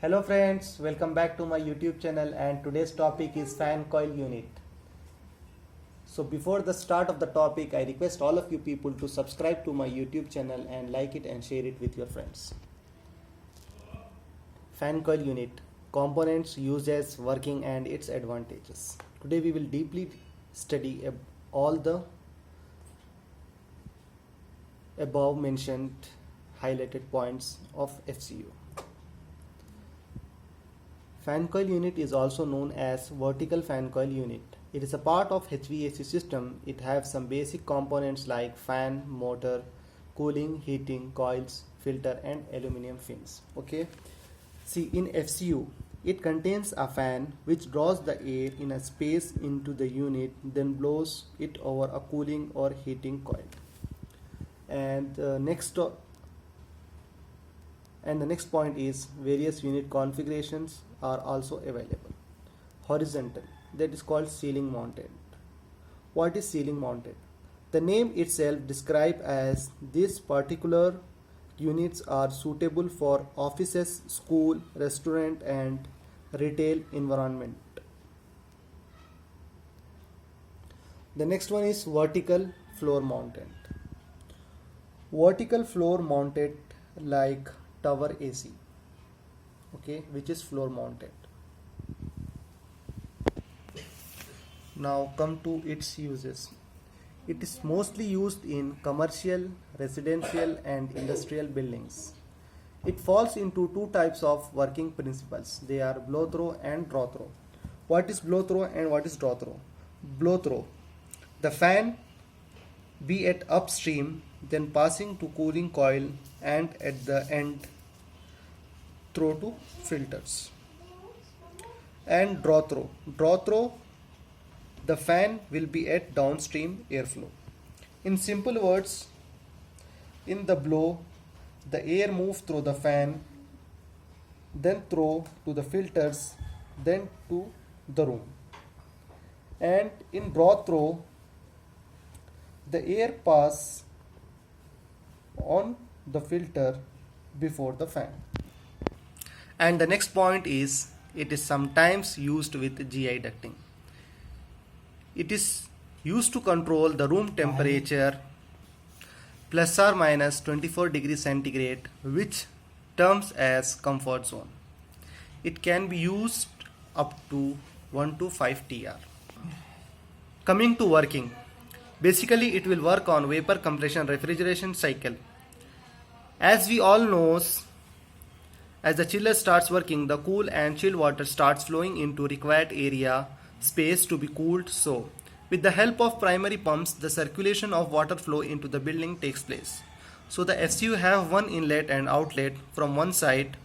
Hello friends, welcome back to my YouTube channel, and today's topic is fan coil unit. So before the start of the topic, I request all of you people to subscribe to my YouTube channel and like it and share it with your friends. Fan coil unit, components, uses, working and its advantages. Today we will deeply study all the above mentioned highlighted points of FCU. Fan coil unit is also known as vertical fan coil unit. It is a part of HVAC system. It has some basic components like fan, motor, cooling, heating, coils, filter and aluminum fins. Okay. See, in FCU, it contains a fan which draws the air in a space into the unit, then blows it over a cooling or heating coil. And the next point is various unit configurations are also available. Horizontal, that is called ceiling mounted. What is ceiling mounted? The name itself describes as these particular units are suitable for offices, school, restaurant and retail environment. The next one is vertical floor mounted. Vertical floor mounted like tower AC, okay, which is floor mounted. Now come to its uses. It is mostly used in commercial, residential and industrial buildings. It falls into two types of working principles. They are blow through and draw through. What is blow through and what is draw through? Blow through, the fan be at upstream, then passing to cooling coil and at the end through to filters. And draw through, the fan will be at downstream airflow. In simple words, in the blow, the air moves through the fan, then through to the filters, then to the room. And in draw through, the air pass on the filter before the fan. And the next point is, it is sometimes used with GI ducting. It is used to control the room temperature plus or minus 24 degrees centigrade, which terms as comfort zone. It can be used up to 1 to 5 TR. Coming to working, basically it will work on vapor compression refrigeration cycle. As we all know, as the chiller starts working, the cool and chilled water starts flowing into required area space to be cooled. So, with the help of primary pumps, the circulation of water flow into the building takes place. So, the FCU have one inlet and outlet. From one side,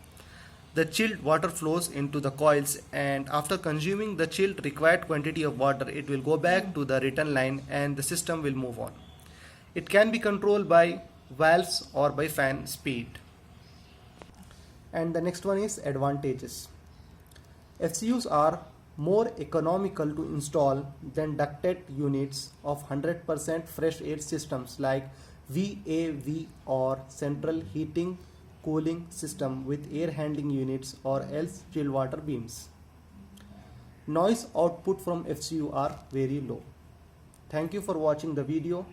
the chilled water flows into the coils, and after consuming the chilled required quantity of water, it will go back to the return line and the system will move on. It can be controlled by valves or by fan speed. And the next one is advantages. FCUs are more economical to install than ducted units of 100% fresh air systems like VAV or central heating cooling system with air handling units or else chilled water beams. Noise output from FCU are very low. Thank you for watching the video.